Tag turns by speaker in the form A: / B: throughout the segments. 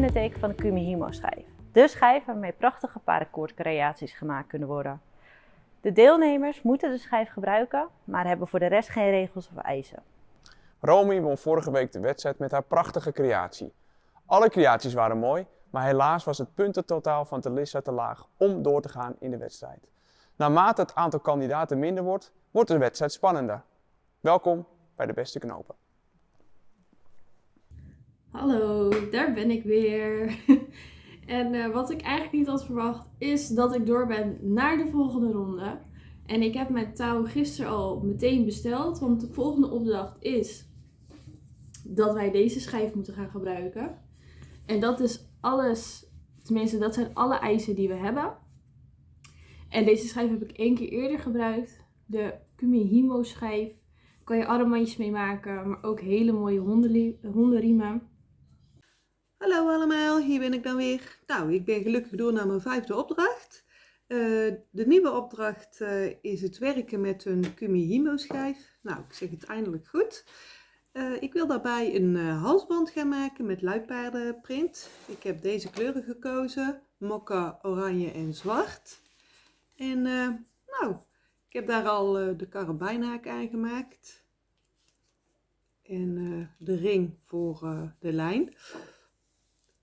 A: het teken van de Kumihimo schijf. De schijf waarmee prachtige parakoordcreaties gemaakt kunnen worden. De deelnemers moeten de schijf gebruiken, maar hebben voor de rest geen regels of eisen.
B: Romy won vorige week de wedstrijd met haar prachtige creatie. Alle creaties waren mooi, maar helaas was het puntentotaal van Telissa te laag om door te gaan in de wedstrijd. Naarmate het aantal kandidaten minder wordt, wordt de wedstrijd spannender. Welkom bij de beste knopen.
C: Hallo, daar ben ik weer. En wat ik eigenlijk niet had verwacht is dat ik door ben naar de volgende ronde. En ik heb mijn touw gisteren al meteen besteld, want de volgende opdracht is dat wij deze schijf moeten gaan gebruiken. En dat is alles, tenminste dat zijn alle eisen die we hebben. En deze schijf heb ik 1 keer eerder gebruikt. De Kumihimo schijf. Daar kan je armbandjes mee maken, maar ook hele mooie hondenriemen.
D: Hallo allemaal, hier ben ik dan weer. Nou, ik ben gelukkig door naar mijn 5e opdracht. De nieuwe opdracht is het werken met een Kumihimo schijf. Nou, ik zeg het eindelijk goed. Ik wil daarbij een halsband gaan maken met luipaardenprint. Ik heb deze kleuren gekozen, mokka, oranje en zwart. En nou, ik heb daar al de karabijnhaak aangemaakt. En de ring voor de lijn.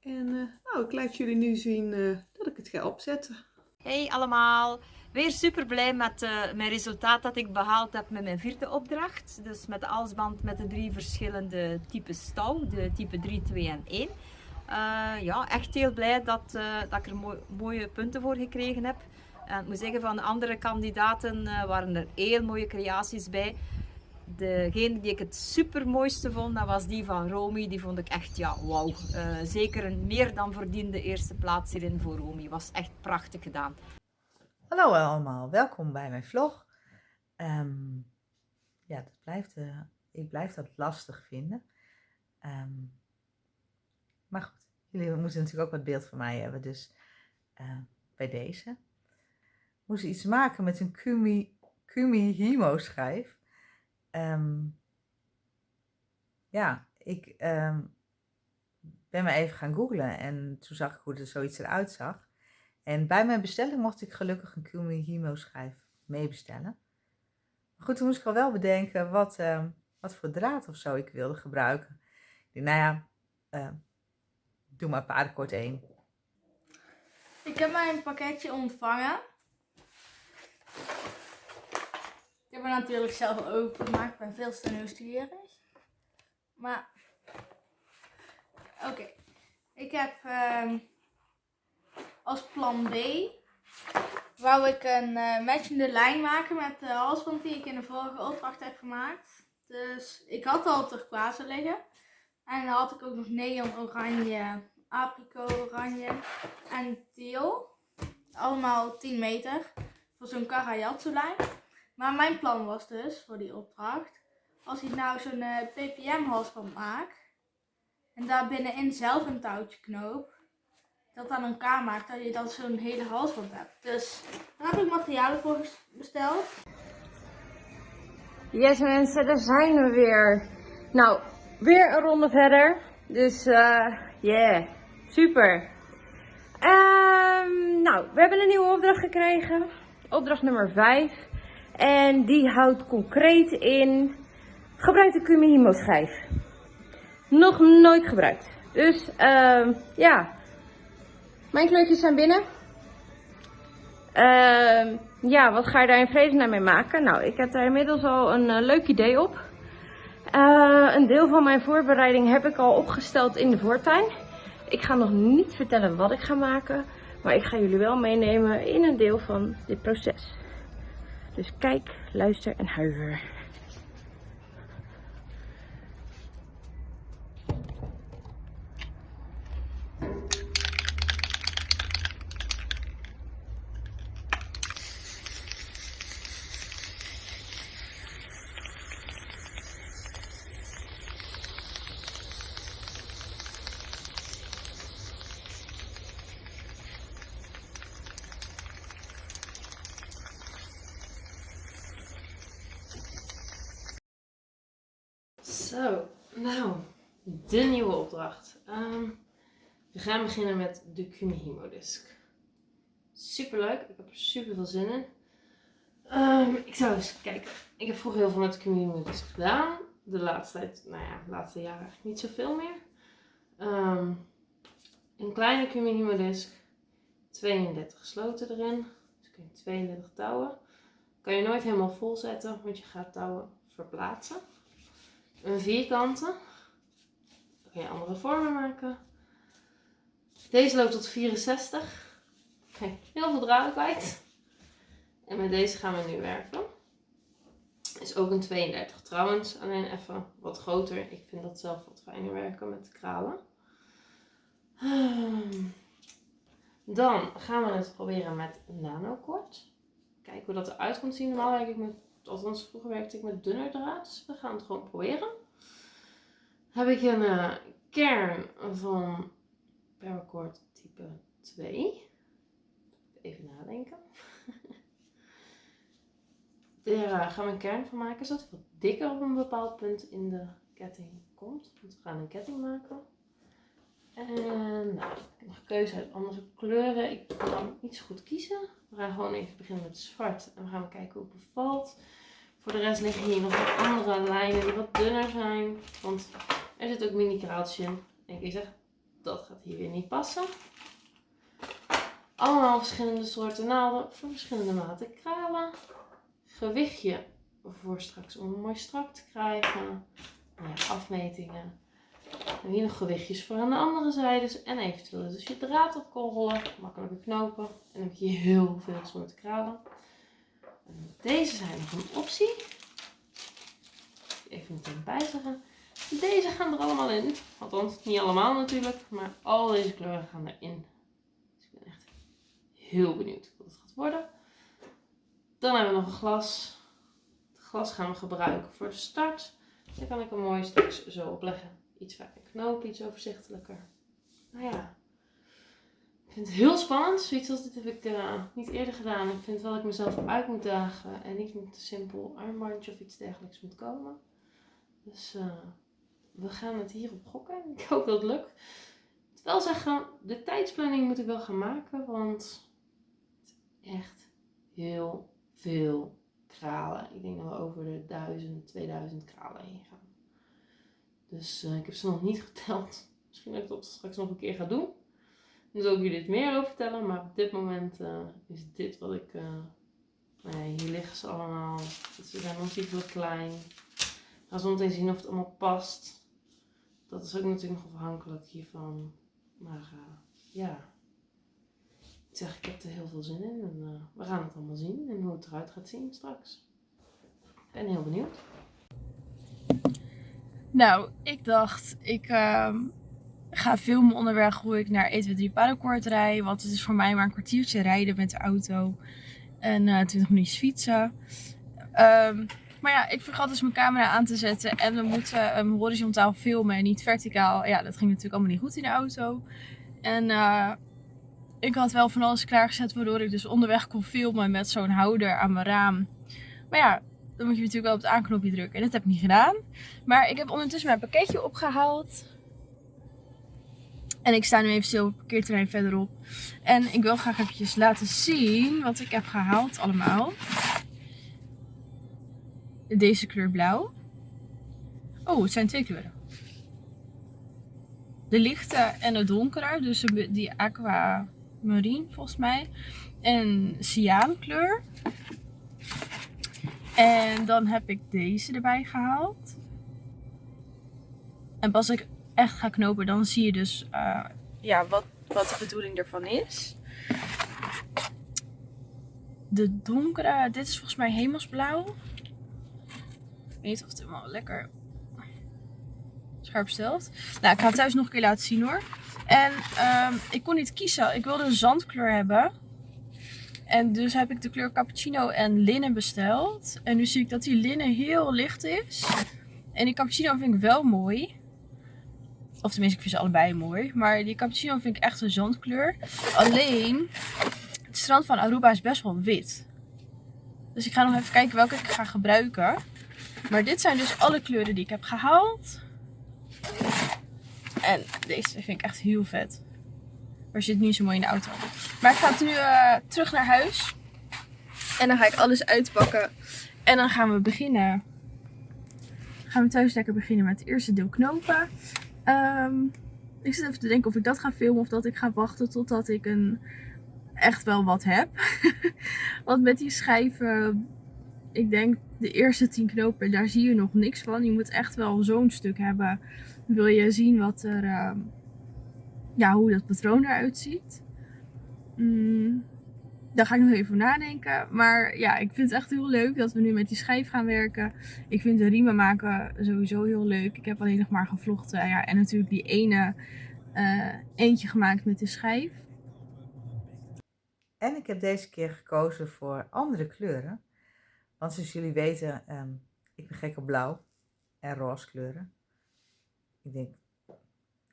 D: En nou, ik laat jullie nu zien dat ik het ga opzetten.
E: Hey allemaal, weer super blij met mijn resultaat dat ik behaald heb met mijn 4e opdracht. Dus met de halsband met de 3 verschillende types touw, de type 3, 2 en 1. Ja, echt heel blij dat ik er mooie punten voor gekregen heb. En ik moet zeggen, van de andere kandidaten waren er heel mooie creaties bij. Degene die ik het super mooiste vond, dat was die van Romy. Die vond ik echt, ja, wauw. Zeker een meer dan verdiende eerste plaats hierin voor Romy. Was echt prachtig gedaan.
F: Hallo allemaal, welkom bij mijn vlog. Ja, ik blijf dat lastig vinden. Maar goed, jullie moeten natuurlijk ook wat beeld van mij hebben, dus bij deze. Ik moest iets maken met een Kumihimo schijf. Ja, ik ben maar even gaan googlen en toen zag ik hoe er zoiets eruit zag. En bij mijn bestelling mocht ik gelukkig een Kumihimo schijf meebestellen. Maar goed, toen moest ik al wel bedenken wat voor draad of zo ik wilde gebruiken. Ik dacht, nou ja, doe maar paardenkoord 1.
C: Ik heb mijn pakketje ontvangen. Ik heb het natuurlijk zelf al opengemaakt. Ik ben veel te nieuwsgierig. Maar, oké. Ik heb als plan B, wou ik een matchende lijn maken met de halsband die ik in de vorige opdracht heb gemaakt. Dus ik had al turquoise liggen. En dan had ik ook nog neon oranje, apricot oranje en teal. Allemaal 10 meter voor zo'n Karajatsu lijn. Maar mijn plan was dus voor die opdracht, als ik nou zo'n ppm halsband maak en daar binnenin zelf een touwtje knoop, dat aan elkaar maakt, dat je dan zo'n hele halsband hebt. Dus daar heb ik materialen voor besteld.
G: Yes mensen, daar zijn we weer. Nou, weer een ronde verder. Dus yeah, super. Nou, we hebben een nieuwe opdracht gekregen. Opdracht nummer 5. En die houdt concreet in, gebruik de Kumihimo schijf. Nog nooit gebruikt. Dus ja, mijn kleurtjes zijn binnen. Ja, wat ga je daar in vredesnaam mee maken? Nou, ik heb daar inmiddels al een leuk idee op. Een deel van mijn voorbereiding heb ik al opgesteld in de voortuin. Ik ga nog niet vertellen wat ik ga maken, maar ik ga jullie wel meenemen in een deel van dit proces. Dus kijk, luister en huiver.
C: Zo, nou, de nieuwe opdracht.
H: We gaan beginnen met de Kumihimo disc. Super leuk, ik heb er super veel zin in. Ik zou eens kijken. Ik heb vroeger heel veel met de Kumihimo disc gedaan. De laatste tijd, de laatste jaren eigenlijk niet zoveel meer. Een kleine Kumihimo disc, 32 sloten erin. Dus kun je 32 touwen. Kan je nooit helemaal vol zetten, want je gaat touwen verplaatsen. Een vierkante. Dan kun je andere vormen maken. Deze loopt tot 64. Kijk, heel veel draden kwijt. En met deze gaan we nu werken. Is ook een 32 trouwens, alleen even wat groter. Ik vind dat zelf wat fijner werken met de kralen. Dan gaan we het proberen met nanokoord. Kijken hoe dat eruit komt zien. Normaal werk ik met, althans vroeger werkte ik met dunner draad. Dus we gaan het gewoon proberen. Heb ik een kern van paracord type 2. Even nadenken. Daar gaan we een kern van maken, zodat het wat dikker op een bepaald punt in de ketting komt. Want we gaan een ketting maken. En ik heb nog keuze uit andere kleuren. Ik kan niet zo goed kiezen. We gaan gewoon even beginnen met zwart. En we gaan kijken hoe het bevalt. Voor de rest liggen hier nog wat andere lijnen die wat dunner zijn. Want er zit ook mini kraaltjes in. En ik zeg, dat gaat hier weer niet passen. Allemaal verschillende soorten naalden voor verschillende maten kralen. Gewichtje voor straks om het mooi strak te krijgen. Afmetingen. En hier nog gewichtjes voor aan de andere zijdes. En eventueel dus je draad op kon rollen. Makkelijke knopen. En dan heb je heel veel soorten kralen. En deze zijn nog een optie. Even meteen bijzeggen. Deze gaan er allemaal in. Althans, niet allemaal natuurlijk. Maar al deze kleuren gaan erin. Dus ik ben echt heel benieuwd wat het gaat worden. Dan hebben we nog een glas. Het glas gaan we gebruiken voor de start. Dan kan ik hem mooi straks zo opleggen. Iets fijner knopen, iets overzichtelijker. Nou ja, ik vind het heel spannend. Zoiets als dit heb ik niet eerder gedaan. Ik vind wel dat ik mezelf uit moet dagen en niet met een simpel armbandje of iets dergelijks moet komen. Dus we gaan het hierop gokken. Ik hoop dat het lukt. Ik moet wel zeggen, de tijdsplanning moet ik wel gaan maken, want het is echt heel veel kralen. Ik denk dat we over de 1000, 2000 kralen heen gaan. Dus ik heb ze nog niet geteld. Misschien dat ik dat straks nog een keer ga doen. Dan zal ik jullie het meer over vertellen. Maar op dit moment is dit wat ik... hier liggen ze allemaal. Ze zijn ontiegelijk klein. Ik ga zo meteen zien of het allemaal past. Dat is ook natuurlijk nog afhankelijk hiervan. Maar ja... Ik zeg, ik heb er heel veel zin in. En we gaan het allemaal zien. En hoe het eruit gaat zien straks. Ik ben heel benieuwd.
I: Nou, ik dacht, ik ga filmen onderweg hoe ik naar 123 Paracord rijd. Want het is voor mij maar een kwartiertje rijden met de auto. En 20 minuutjes fietsen. Maar ja, ik vergat dus mijn camera aan te zetten. En we moeten horizontaal filmen en niet verticaal. Ja, dat ging natuurlijk allemaal niet goed in de auto. En ik had wel van alles klaargezet waardoor ik dus onderweg kon filmen met zo'n houder aan mijn raam. Maar ja, dan moet je natuurlijk wel op het aanknopje drukken. En dat heb ik niet gedaan. Maar ik heb ondertussen mijn pakketje opgehaald. En ik sta nu even stil op het parkeerterrein verderop. En ik wil graag eventjes laten zien wat ik heb gehaald allemaal. Deze kleur blauw. Oh, het zijn twee kleuren. De lichte en de donkere. Dus die aquamarine volgens mij. En cyaankleur. En dan heb ik deze erbij gehaald. En pas ik echt ga knopen, dan zie je dus wat de bedoeling ervan is. De donkere, dit is volgens mij hemelsblauw. Ik weet niet of het helemaal lekker scherp stelt. Nou, ik ga het thuis nog een keer laten zien hoor. En ik kon niet kiezen. Ik wilde een zandkleur hebben. En dus heb ik de kleur cappuccino en linnen besteld. En nu zie ik dat die linnen heel licht is. En die cappuccino vind ik wel mooi. Of tenminste, ik vind ze allebei mooi. Maar die cappuccino vind ik echt een zandkleur. Alleen, het strand van Aruba is best wel wit. Dus ik ga nog even kijken welke ik ga gebruiken. Maar dit zijn dus alle kleuren die ik heb gehaald. En deze vind ik echt heel vet. Maar zit niet zo mooi in de auto. Maar ik ga nu terug naar huis. En dan ga ik alles uitpakken. En dan gaan we beginnen. Gaan we thuis lekker beginnen met het eerste deel knopen. Ik zit even te denken of ik dat ga filmen of dat ik ga wachten totdat ik echt wel wat heb. Want met die schijven, ik denk de eerste 10 knopen, daar zie je nog niks van. Je moet echt wel zo'n stuk hebben. Wil je zien wat er, hoe dat patroon eruit ziet. Daar ga ik nog even over nadenken. Maar ja, ik vind het echt heel leuk dat we nu met die schijf gaan werken. Ik vind de riemen maken sowieso heel leuk. Ik heb alleen nog maar gevlochten. Ja, en natuurlijk die eentje gemaakt met de schijf.
F: En ik heb deze keer gekozen voor andere kleuren. Want zoals jullie weten, ik ben gek op blauw en roze kleuren. Ik denk,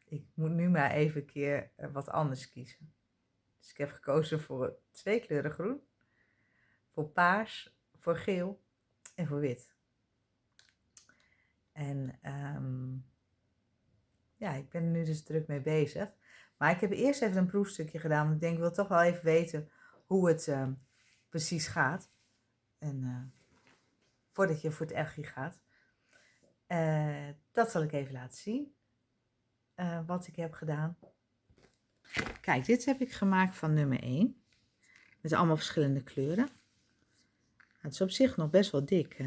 F: ik moet nu maar even een keer wat anders kiezen. Dus ik heb gekozen voor 2 kleuren groen. Voor paars, voor geel en voor wit. En ik ben er nu dus druk mee bezig. Maar ik heb eerst even een proefstukje gedaan. Want ik denk, ik wil toch wel even weten hoe het precies gaat. En voordat je voor het ergie gaat. Dat zal ik even laten zien. Wat ik heb gedaan. Kijk, dit heb ik gemaakt van nummer 1. Met allemaal verschillende kleuren. Het is op zich nog best wel dik.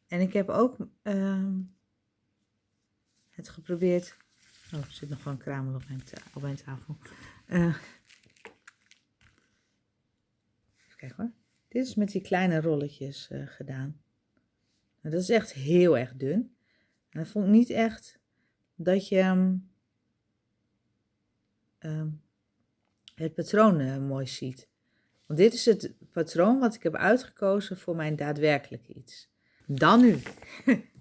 F: En ik heb ook het geprobeerd. Oh, er zit nog wel een kramel op mijn tafel. Even kijken hoor. Dit is met die kleine rolletjes gedaan. Nou, dat is echt heel erg dun. En dat vond ik niet echt dat je het patroon mooi ziet. Want dit is het patroon wat ik heb uitgekozen voor mijn daadwerkelijke iets. Dan nu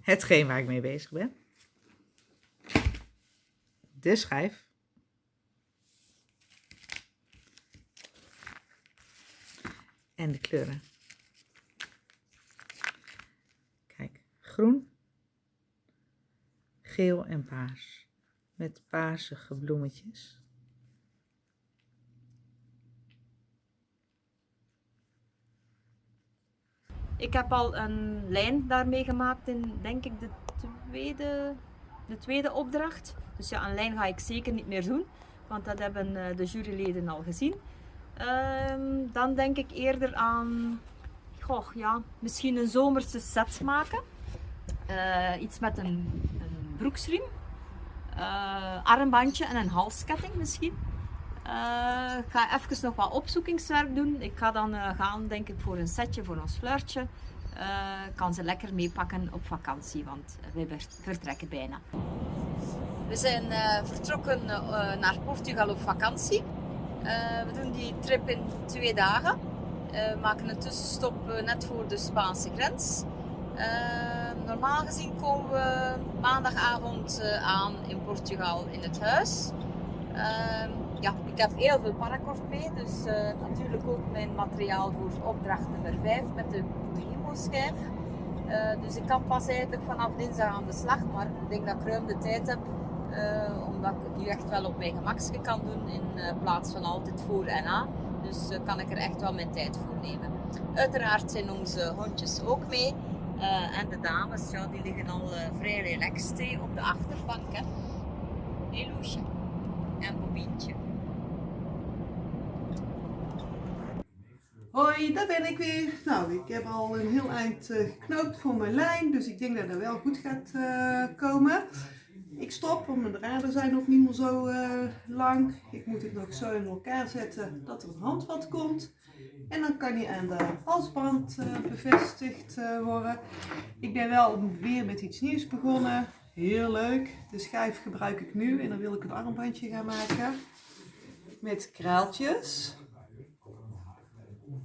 F: hetgeen waar ik mee bezig ben. De schijf. En de kleuren. Kijk, groen, geel en paars. Met paarsige bloemetjes.
E: Ik heb al een lijn daarmee gemaakt in, denk ik, de tweede opdracht. Dus ja, een lijn ga ik zeker niet meer doen, want dat hebben de juryleden al gezien. Dan denk ik eerder aan, misschien een zomerse set maken. Iets met een broeksriem, armbandje en een halsketting misschien. Ik ga even nog wat opzoekingswerk doen. Ik ga dan gaan, denk ik, voor een setje, voor ons fleurtje. Ik kan ze lekker meepakken op vakantie, want we vertrekken bijna. We zijn vertrokken naar Portugal op vakantie. We doen die trip in 2 dagen. We maken een tussenstop net voor de Spaanse grens. Normaal gezien komen we maandagavond aan in Portugal in het huis. Ik heb heel veel paracord mee, dus natuurlijk ook mijn materiaal voor opdracht nummer 5 met de Himo-schijf. Dus ik kan pas eigenlijk vanaf dinsdag aan de slag, maar ik denk dat ik ruim de tijd heb, omdat ik het nu echt wel op mijn gemakje kan doen in plaats van altijd voor en na. Dus kan ik er echt wel mijn tijd voor nemen. Uiteraard zijn onze hondjes ook mee. En de dames, die liggen al vrij relaxed op de achterbank. Hè. Hey Loesje. En Bobientje.
D: Hoi, daar ben ik weer. Nou, ik heb al een heel eind geknoopt voor mijn lijn, dus ik denk dat dat wel goed gaat komen. Ik stop, want mijn draden zijn nog niet meer zo lang. Ik moet het nog zo in elkaar zetten dat er een handvat komt. En dan kan hij aan de halsband bevestigd worden. Ik ben wel weer met iets nieuws begonnen. Heel leuk. De schijf gebruik ik nu en dan wil ik een armbandje gaan maken. Met kraaltjes.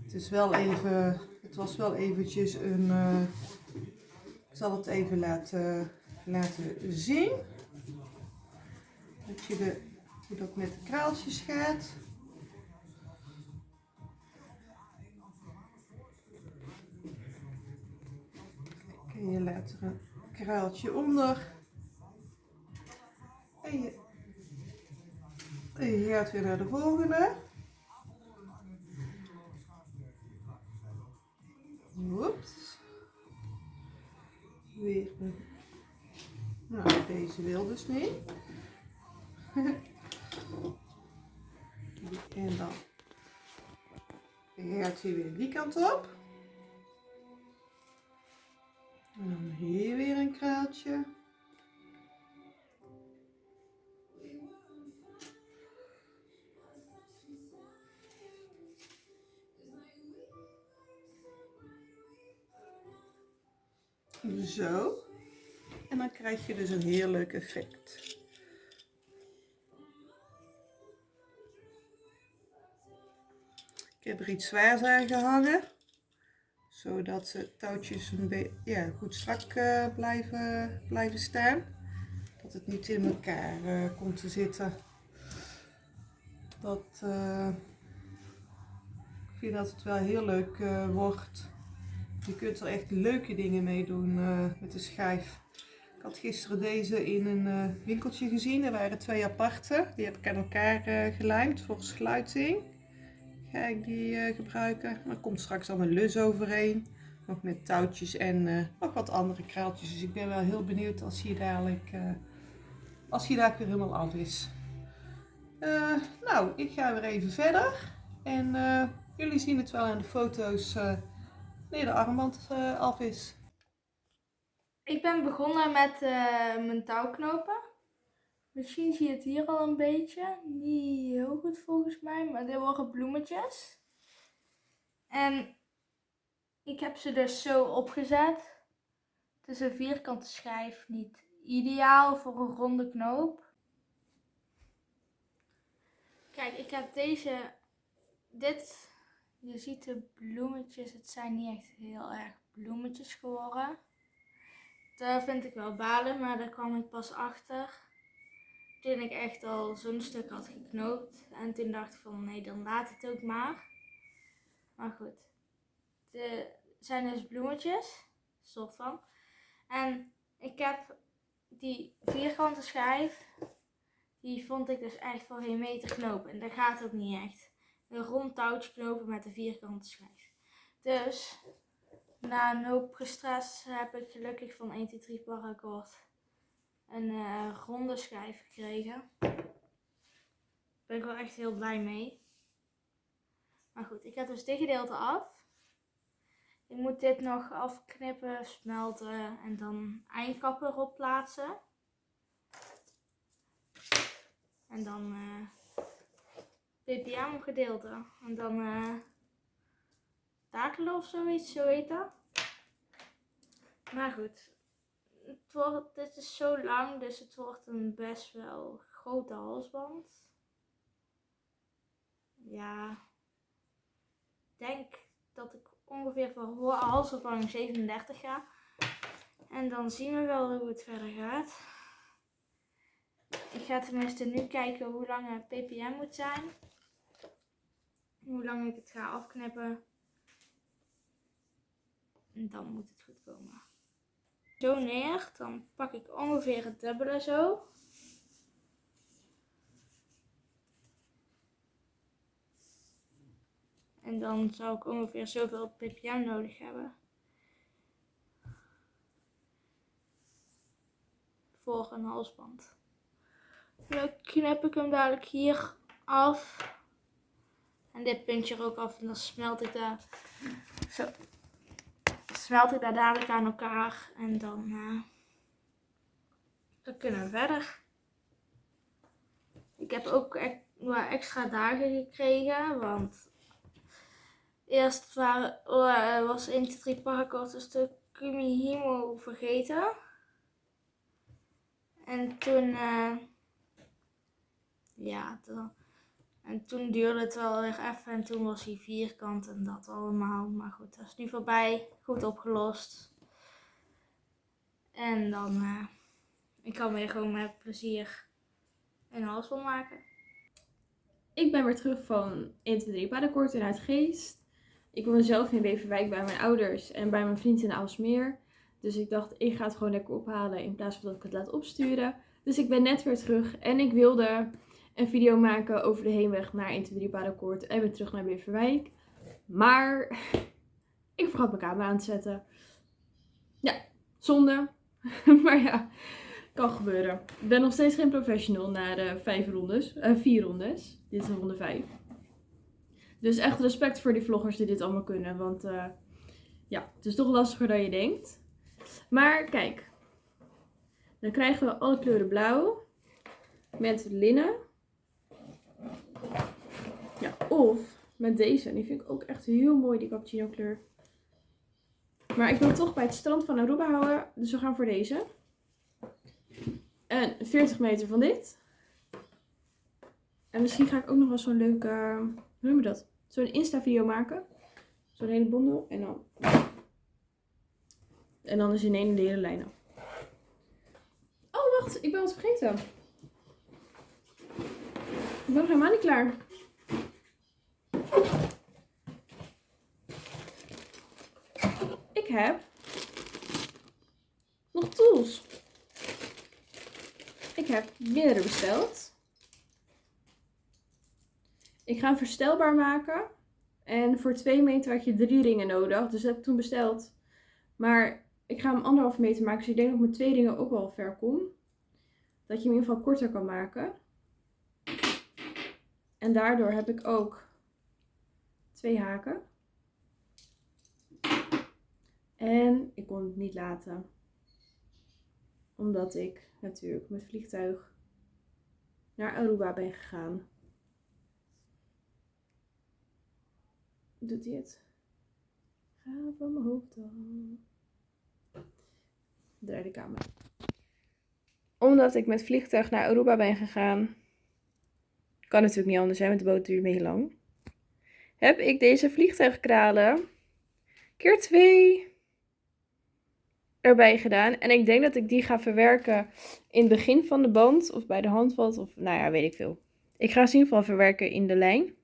D: Het was wel eventjes een... ik zal het even laten zien. Hoe dat met de kraaltjes gaat. En je laat er een kraaltje onder. En je Je gaat weer naar de volgende. Oeps. Weer een. Nou, deze wil dus niet. En dan gaat hij weer die kant op. En dan hier weer een kraaltje. Zo. En dan krijg je dus een heel leuk effect. Ik heb er iets zwaars aan gehangen, zodat de touwtjes een beetje goed strak blijven staan. Dat het niet in elkaar komt te zitten. Ik vind dat het wel heel leuk wordt. Je kunt er echt leuke dingen mee doen met de schijf. Ik had gisteren deze in een winkeltje gezien. Er waren 2 aparte. Die heb ik aan elkaar gelijmd voor sluiting. Ga ik die gebruiken. Er komt straks dan een lus overheen. Nog met touwtjes en nog wat andere kraaltjes. Dus ik ben wel heel benieuwd als hij dadelijk weer helemaal af is. Nou, ik ga weer even verder. En jullie zien het wel aan de foto's wanneer de armband af is.
C: Ik ben begonnen met mijn touwknopen. Misschien zie je het hier al een beetje. Niet heel goed volgens mij, maar dit worden bloemetjes. En ik heb ze dus zo opgezet. Het is een vierkante schijf, niet ideaal voor een ronde knoop. Kijk, ik heb je ziet de bloemetjes, het zijn niet echt heel erg bloemetjes geworden. Dat vind ik wel balen, maar daar kwam ik pas achter toen ik echt al zo'n stuk had geknoopt. En toen dacht ik van nee, dan laat het ook maar. Maar goed, het zijn dus bloemetjes, soort van. En ik heb die vierkante schijf, die vond ik dus echt voor geen meter knopen. En dat gaat ook niet echt. Een rond touwtje knopen met een vierkante schijf. Dus na een hoop gestres heb ik gelukkig van 1, 2, 3 Paracord een ronde schijf gekregen. Daar ben ik wel echt heel blij mee. Maar goed, ik heb dus dit gedeelte af. Ik moet dit nog afknippen, smelten en dan eindkappen erop plaatsen. En dan PPM gedeelte. En dan takelen of zoiets, zo heet dat. Maar goed, dit is zo lang, dus het wordt een best wel grote halsband. Ja, ik denk dat ik ongeveer voor halsvervanging 37 ga. En dan zien we wel hoe het verder gaat. Ik ga tenminste nu kijken hoe lang het ppm moet zijn. Hoe lang ik het ga afknippen. En dan moet het goed komen. Zo neer, dan pak ik ongeveer het dubbele zo. En dan zou ik ongeveer zoveel ppm nodig hebben. Voor een halsband. En dan knip ik hem dadelijk hier af. En dit puntje er ook af en dan smelt ik daar. Zo. Smelt ik daar dadelijk aan elkaar. En dan kunnen we verder. Ik heb ook extra dagen gekregen. Want eerst was 1, 2, 3 Paracord een stuk Kumihimo vergeten. En toen en toen duurde het wel weer even en toen was hij vierkant en dat allemaal. Maar goed, dat is nu voorbij. Goed opgelost. En dan, ik kan weer gewoon met plezier een halsband maken.
I: Ik ben weer terug van 1, 2, 3 Paracord in Uitgeest. Ik woon zelf in Beverwijk bij mijn ouders en bij mijn vriend in Aalsmeer. Dus ik dacht, ik ga het gewoon lekker ophalen in plaats van dat ik het laat opsturen. Dus ik ben net weer terug en ik wilde een video maken over de heenweg naar 123 Paardenkoord en weer terug naar Beverwijk. Maar ik vergat mijn camera aan te zetten. Ja, zonde. Maar ja, kan gebeuren. Ik ben nog steeds geen professional na de 4 rondes. Dit is ronde 5. Dus echt respect voor die vloggers die dit allemaal kunnen. Want ja, het is toch lastiger dan je denkt. Maar kijk. Dan krijgen we alle kleuren blauw. Met linnen. Ja, of met deze. Die vind ik ook echt heel mooi, die cappuccino kleur. Maar ik wil toch bij het strand van Aruba houden. Dus we gaan voor deze. En 40 meter van dit. En misschien ga ik ook nog wel zo'n leuke, hoe noem je dat? Zo'n Insta video maken. Zo'n hele bondel. En dan is in één de hele lijn af. Oh, wacht. Ik ben wat vergeten. Ik ben nog helemaal niet klaar. Ik heb nog tools. Ik heb meerdere besteld. Ik ga hem verstelbaar maken. En voor 2 meter had je 3 ringen nodig. Dus dat heb ik toen besteld. Maar ik ga hem 1,5 meter maken. Dus ik denk dat ik met 2 ringen ook wel ver kom. Dat je hem in ieder geval korter kan maken. En daardoor heb ik ook 2 haken. En ik kon het niet laten. Omdat ik natuurlijk met vliegtuig naar Aruba ben gegaan. Doet hij het? Ga van mijn hoofd af. Draai de camera. Omdat ik met vliegtuig naar Aruba ben gegaan. Kan natuurlijk niet anders zijn, want de boot duurt mee lang. Heb ik deze vliegtuigkralen keer 2 erbij gedaan. En ik denk dat ik die ga verwerken in het begin van de band. Of bij de handvat. Of nou ja, weet ik veel. Ik ga ze in ieder geval verwerken in de lijn.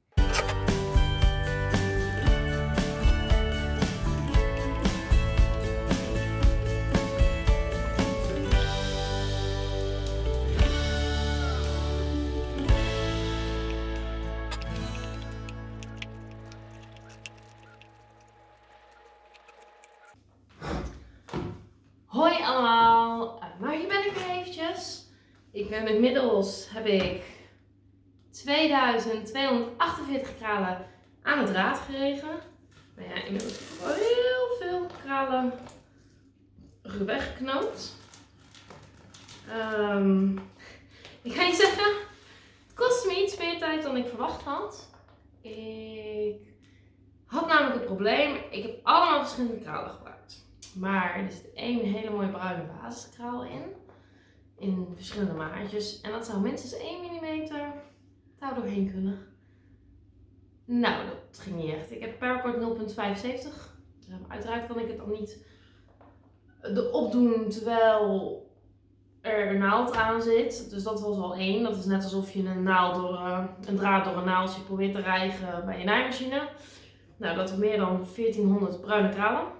H: Hoi allemaal, maar hier ben ik weer eventjes. Inmiddels heb ik 2248 kralen aan het draad geregen. Maar ja, inmiddels heb ik wel heel veel kralen weggeknoopt. Ik ga je zeggen, het kostte me iets meer tijd dan ik verwacht had. Ik had namelijk het probleem, ik heb allemaal verschillende kralen gebruikt. Maar er zit 1 hele mooie bruine basiskraal in verschillende maatjes. En dat zou minstens 1 mm daar doorheen kunnen. Nou, dat ging niet echt. Ik heb paracord 0,75. Uiteraard kan ik het dan niet erop doen terwijl er een naald aan zit. Dus dat was al 1. Dat is net alsof je een draad door een naaldje probeert te rijgen bij je naaimachine. Nou, dat heeft meer dan 1400 bruine kralen.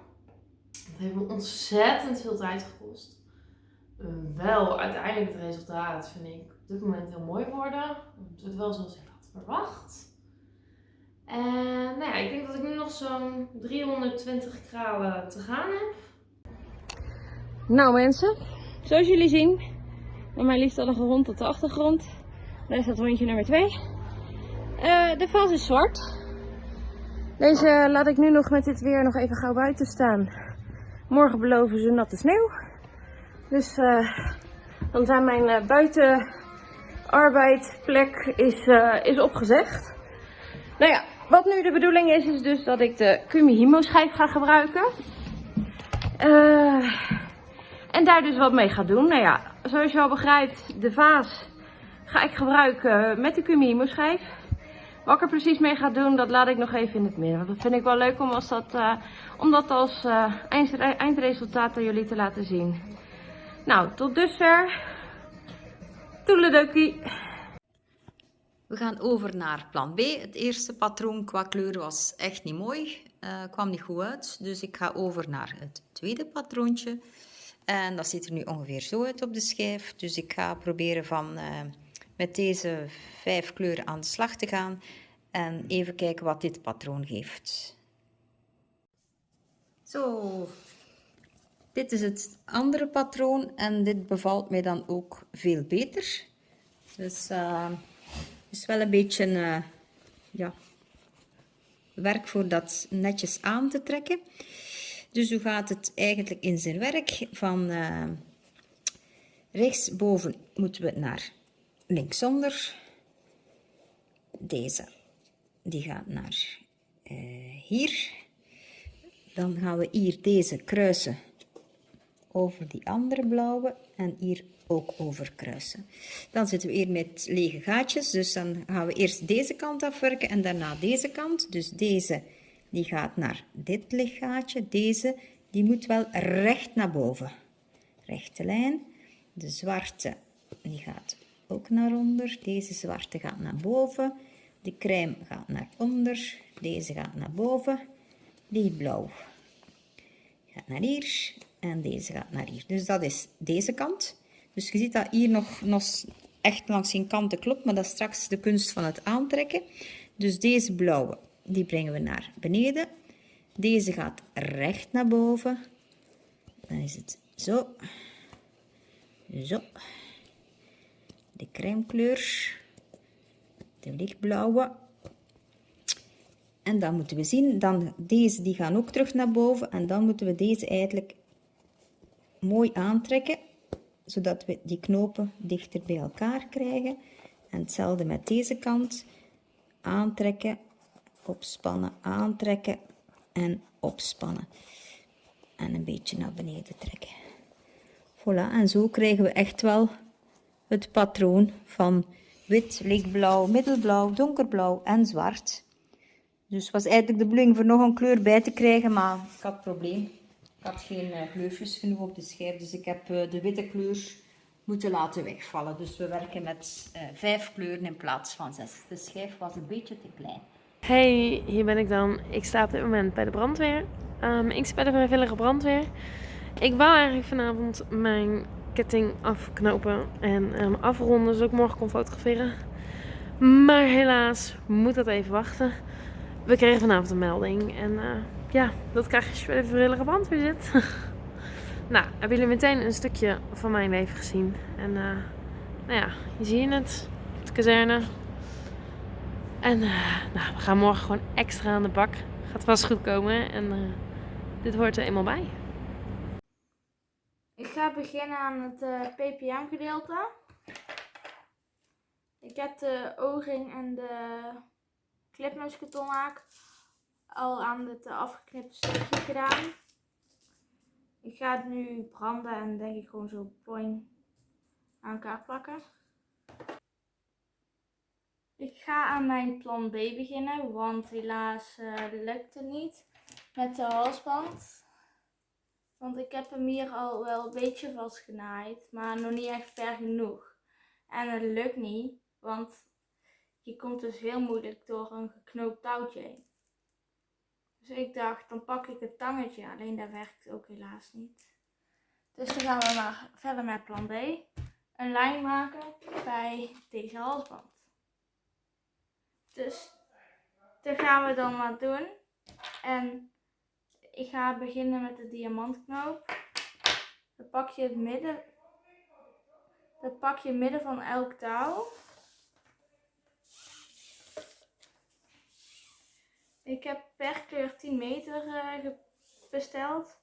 H: Het heeft me ontzettend veel tijd gekost. Wel uiteindelijk het resultaat vind ik op dit moment heel mooi worden. Het wordt wel zoals ik had verwacht. En nou ja, ik denk dat ik nu nog zo'n 320 kralen te gaan heb.
G: Nou mensen, zoals jullie zien, en mijn liefstallige hond op de achtergrond. Daar is dat hondje nummer 2. De vas is zwart. Deze laat ik nu nog met dit weer nog even gauw buiten staan. Morgen beloven ze natte sneeuw. Dus dan zijn mijn buitenarbeidplek is opgezegd. Nou ja, wat nu de bedoeling is dus dat ik de Kumihimo schijf ga gebruiken. En daar dus wat mee ga doen. Nou ja, zoals je al begrijpt, de vaas ga ik gebruiken met de Kumihimo schijf. Wat ik er precies mee ga doen, dat laat ik nog even in het midden. Want dat vind ik wel leuk om dat als eindresultaat aan jullie te laten zien. Nou, tot dusver. Toedeledokie.
E: We gaan over naar plan B. Het eerste patroon qua kleur was echt niet mooi. Kwam niet goed uit. Dus ik ga over naar het tweede patroontje. En dat ziet er nu ongeveer zo uit op de schijf. Dus ik ga proberen van met deze 5 kleuren aan de slag te gaan en even kijken wat dit patroon geeft. Zo, dit is het andere patroon en dit bevalt mij dan ook veel beter. Dus is wel een beetje ja, werk voor dat netjes aan te trekken. Dus hoe gaat het eigenlijk in zijn werk? Van rechtsboven moeten we naar linksonder. Deze, die gaat naar hier. Dan gaan we hier deze kruisen over die andere blauwe en hier ook over kruisen. Dan zitten we hier met lege gaatjes, dus dan gaan we eerst deze kant afwerken en daarna deze kant. Dus deze die gaat naar dit lichtgaatje, deze die moet wel recht naar boven. Rechte lijn. De zwarte die gaat ook naar onder, deze zwarte gaat naar boven, de crème gaat naar onder, deze gaat naar boven, die blauw gaat naar hier en deze gaat naar hier. Dus dat is deze kant. Dus je ziet dat hier nog echt langs geen kanten klopt, maar dat is straks de kunst van het aantrekken. Dus deze blauwe, die brengen we naar beneden. Deze gaat recht naar boven. Dan is het zo. Zo. De crème kleur. De lichtblauwe. En dan moeten we zien, dan deze die gaan ook terug naar boven. En dan moeten we deze eigenlijk mooi aantrekken, zodat we die knopen dichter bij elkaar krijgen. En hetzelfde met deze kant. Aantrekken, opspannen, aantrekken en opspannen. En een beetje naar beneden trekken. Voilà, en zo krijgen we echt wel het patroon van wit, lichtblauw, middelblauw, donkerblauw en zwart. Dus was eigenlijk de bedoeling voor nog een kleur bij te krijgen, maar ik had het probleem. Ik had geen kleurtjes genoeg op de schijf, dus ik heb de witte kleur moeten laten wegvallen. Dus we werken met 5 kleuren in plaats van 6. De schijf was een beetje te klein.
H: Hey, hier ben ik dan. Ik sta op dit moment bij de brandweer. Ik sta bij de vrijwillige brandweer. Ik wou eigenlijk vanavond mijn ketting afknopen en afronden, zodat ik morgen kon fotograferen. Maar helaas moet dat even wachten. We kregen vanavond een melding en ja, dat krijg je als je bij de vrijwillige brandweer zit. Nou, hebben jullie meteen een stukje van mijn leven gezien. En nou ja, je ziet het op de kazerne. En nou, we gaan morgen gewoon extra aan de bak. Gaat vast goed komen en dit hoort er eenmaal bij.
C: Ik ga beginnen aan het ppm gedeelte. Ik heb de O-ring en de clipmusketonhaak al aan het afgeknipte stukje gedaan. Ik ga het nu branden en denk ik gewoon zo boing aan elkaar plakken. Ik ga aan mijn plan B beginnen, want helaas lukt het niet met de halsband. Want ik heb hem hier al wel een beetje vastgenaaid, maar nog niet echt ver genoeg. En het lukt niet, want je komt dus heel moeilijk door een geknoopt touwtje heen. Dus ik dacht, dan pak ik het tangetje, alleen dat werkt ook helaas niet. Dus dan gaan we maar verder met plan B. Een lijn maken bij deze halsband. Dus dat gaan we dan maar doen. En ik ga beginnen met de diamantknoop. Dan pak je het midden van elk touw. Ik heb per kleur 10 meter besteld.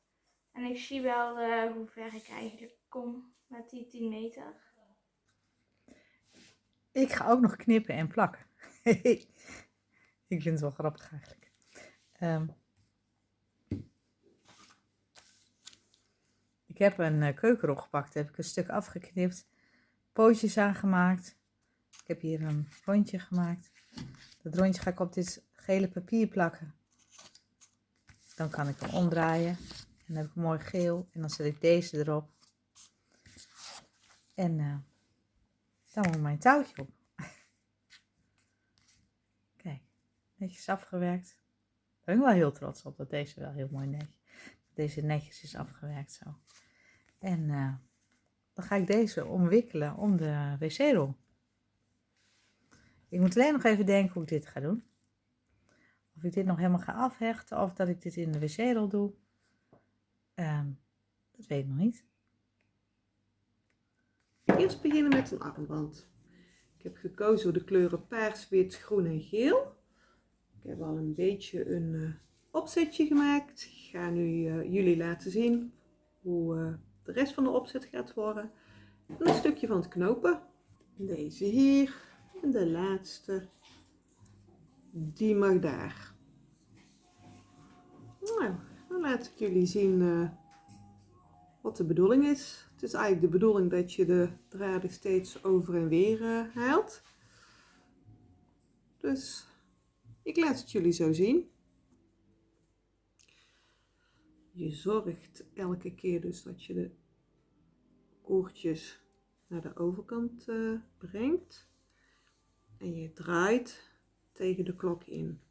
C: En ik zie wel hoe ver ik eigenlijk kom met die 10 meter.
F: Ik ga ook nog knippen en plakken. Ik vind het wel grappig eigenlijk. Ik heb een keukenrol gepakt. Daar heb ik een stuk afgeknipt. Pootjes aangemaakt. Ik heb hier een rondje gemaakt. Dat rondje ga ik op dit gele papier plakken. Dan kan ik hem omdraaien. En dan heb ik een mooi geel. En dan zet ik deze erop. En dan moet mijn touwtje op. Kijk, netjes afgewerkt. Daar ben ik wel heel trots op dat deze wel heel mooi netjes is afgewerkt zo. En dan ga ik deze omwikkelen om de wc-rol. Ik moet alleen nog even denken hoe ik dit ga doen. Of ik dit nog helemaal ga afhechten of dat ik dit in de wc-rol doe. Dat weet ik nog niet.
D: Eerst beginnen met een armband. Ik heb gekozen voor de kleuren paars, wit, groen en geel. Ik heb al een beetje een opzetje gemaakt. Ik ga nu jullie laten zien hoe de rest van de opzet gaat worden. En een stukje van het knopen. Deze hier. En de laatste. Die mag daar. Nou, dan laat ik jullie zien wat de bedoeling is. Het is eigenlijk de bedoeling dat je de draden steeds over en weer haalt. Dus ik laat het jullie zo zien. Je zorgt elke keer dus dat je de koordjes naar de overkant brengt. En je draait tegen de klok in.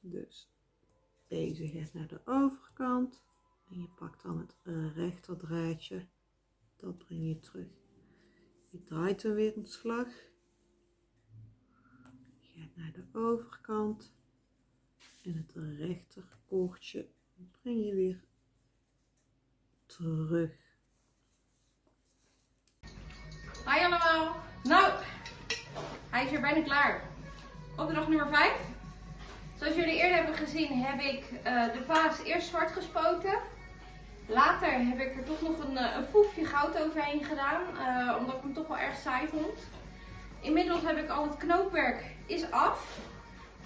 D: Dus deze gaat naar de overkant. En je pakt dan het rechterdraadje. Dat breng je terug. Je draait dan weer een slag. Je gaat naar de overkant. En het rechterkoordje breng je weer terug.
G: Hi allemaal. Nou, hij is weer bijna klaar. Opdracht nummer 5. Zoals jullie eerder hebben gezien heb ik de vaas eerst zwart gespoten. Later heb ik er toch nog een foefje goud overheen gedaan, omdat ik hem toch wel erg saai vond. Inmiddels heb ik al het knoopwerk is af.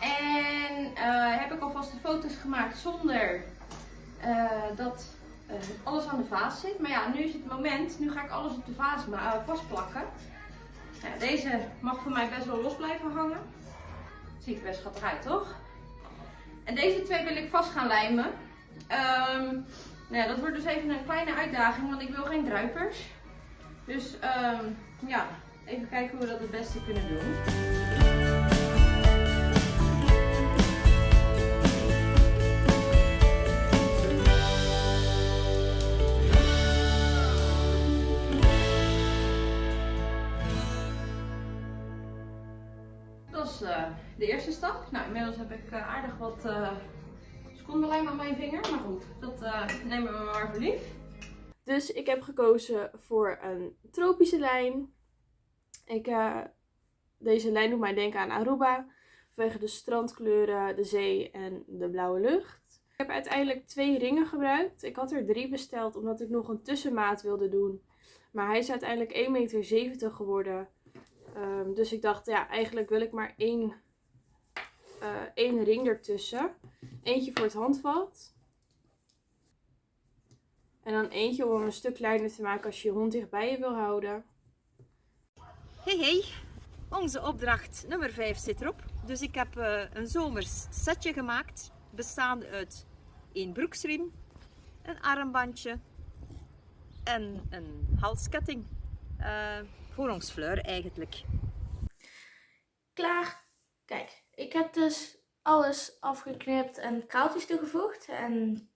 G: En heb ik alvast de foto's gemaakt zonder dat alles aan de vaas zit. Maar ja, nu is het moment. Nu ga ik alles op de vaas vastplakken. Ja, deze mag voor mij best wel los blijven hangen. Ziet er best schattig uit, toch? En deze twee wil ik vast gaan lijmen. Nou ja, dat wordt dus even een kleine uitdaging, want ik wil geen druipers. Dus ja, even kijken hoe we dat het beste kunnen doen. Dat is de eerste stap. Nou, inmiddels heb ik aardig wat secondenlijm aan mijn vinger. Maar goed, dat nemen we maar voor lief.
I: Dus ik heb gekozen voor een tropische lijn. Deze lijn doet mij denken aan Aruba. Vanwege de strandkleuren, de zee en de blauwe lucht. Ik heb uiteindelijk 2 ringen gebruikt. Ik had er 3 besteld omdat ik nog een tussenmaat wilde doen. Maar hij is uiteindelijk 1,70 meter geworden. Dus ik dacht, ja, eigenlijk wil ik maar één ring ertussen. Eentje voor het handvat. En dan eentje om hem een stuk kleiner te maken als je je hond dicht bij je wil houden.
E: Hey, onze opdracht nummer 5 zit erop. Dus ik heb een zomers setje gemaakt, bestaande uit 1 broeksriem, een armbandje en een halsketting. Voor ons fleur eigenlijk.
C: Klaar. Kijk, ik heb dus alles afgeknipt en kraaltjes toegevoegd. En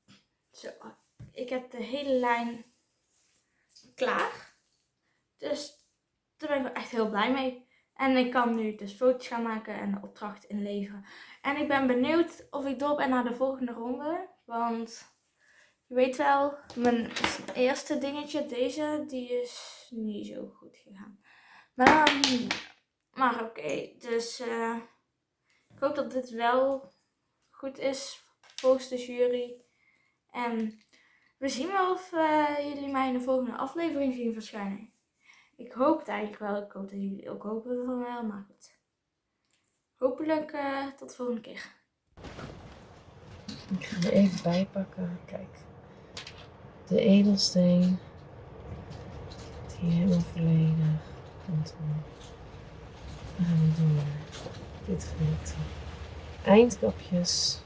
C: zo, ik heb de hele lijn klaar. Dus daar ben ik wel echt heel blij mee. En ik kan nu dus foto's gaan maken en de opdracht inleveren. En ik ben benieuwd of ik door ben naar de volgende ronde. Want je weet wel, mijn eerste dingetje, deze, die is niet zo goed gegaan. Maar oké, dus ik hoop dat dit wel goed is volgens de jury. En we zien wel of jullie mij in de volgende aflevering zien verschijnen. Ik hoop het eigenlijk wel. Ik hoop dat jullie ook hopen het wel, maar goed. Hopelijk tot de volgende keer.
H: Ik ga er even bij pakken. Kijk. De edelsteen. Die helemaal volledig. Want dan gaan we door. Dit gedeelte. Eindkapjes.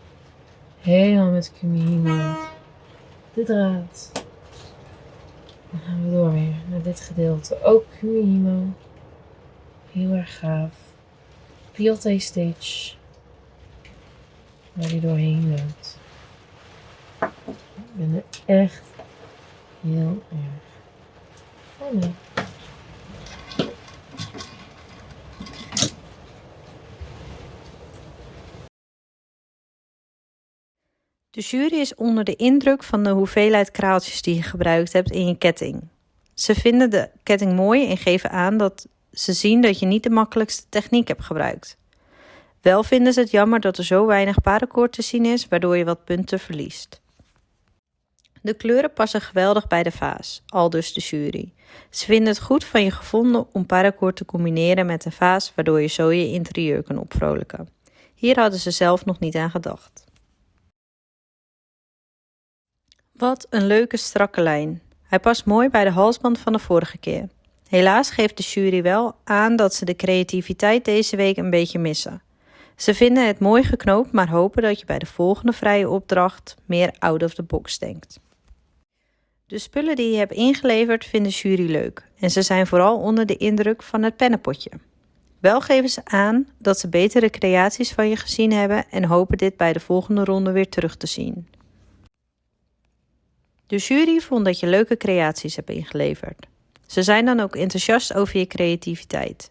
H: Helemaal met Kumihimo. De draad. Dan gaan we door weer naar dit gedeelte. Ook Kumihimo. Heel erg gaaf. Piloté stitch. Waar die doorheen loopt. Ik ben er echt heel erg blij mee.
A: De jury is onder de indruk van de hoeveelheid kraaltjes die je gebruikt hebt in je ketting. Ze vinden de ketting mooi en geven aan dat ze zien dat je niet de makkelijkste techniek hebt gebruikt. Wel vinden ze het jammer dat er zo weinig paracord te zien is, waardoor je wat punten verliest. De kleuren passen geweldig bij de vaas, aldus de jury. Ze vinden het goed van je gevonden om paracord te combineren met een vaas, waardoor je zo je interieur kan opvrolijken. Hier hadden ze zelf nog niet aan gedacht. Wat een leuke strakke lijn. Hij past mooi bij de halsband van de vorige keer. Helaas geeft de jury wel aan dat ze de creativiteit deze week een beetje missen. Ze vinden het mooi geknoopt, maar hopen dat je bij de volgende vrije opdracht meer out of the box denkt. De spullen die je hebt ingeleverd vindt de jury leuk en ze zijn vooral onder de indruk van het pennenpotje. Wel geven ze aan dat ze betere creaties van je gezien hebben en hopen dit bij de volgende ronde weer terug te zien. De jury vond dat je leuke creaties hebt ingeleverd. Ze zijn dan ook enthousiast over je creativiteit.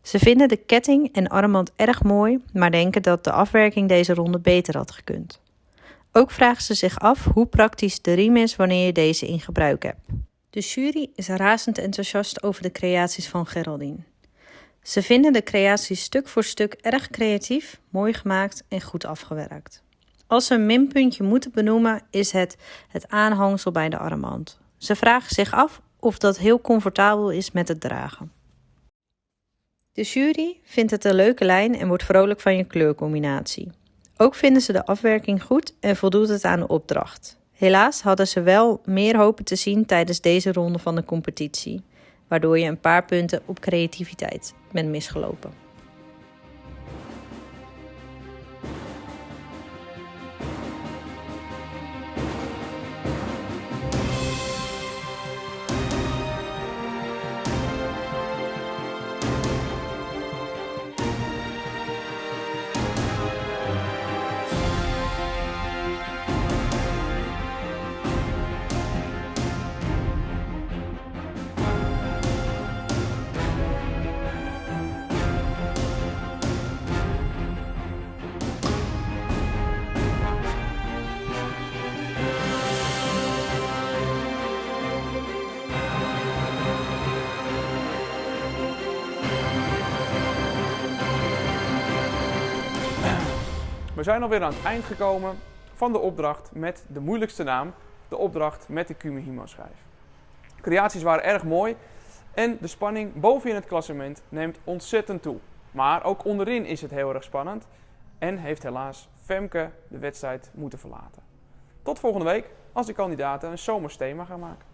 A: Ze vinden de ketting en armband erg mooi, maar denken dat de afwerking deze ronde beter had gekund. Ook vragen ze zich af hoe praktisch de riem is wanneer je deze in gebruik hebt. De jury is razend enthousiast over de creaties van Geraldine. Ze vinden de creaties stuk voor stuk erg creatief, mooi gemaakt en goed afgewerkt. Als ze een minpuntje moeten benoemen, is het aanhangsel bij de armband. Ze vragen zich af of dat heel comfortabel is met het dragen. De jury vindt het een leuke lijn en wordt vrolijk van je kleurcombinatie. Ook vinden ze de afwerking goed en voldoet het aan de opdracht. Helaas hadden ze wel meer hopen te zien tijdens deze ronde van de competitie, waardoor je een paar punten op creativiteit bent misgelopen.
B: We zijn alweer aan het eind gekomen van de opdracht met de moeilijkste naam, de opdracht met de Kumihimo schijf. De creaties waren erg mooi en de spanning bovenin het klassement neemt ontzettend toe. Maar ook onderin is het heel erg spannend en heeft helaas Femke de wedstrijd moeten verlaten. Tot volgende week als de kandidaten een zomers thema gaan maken.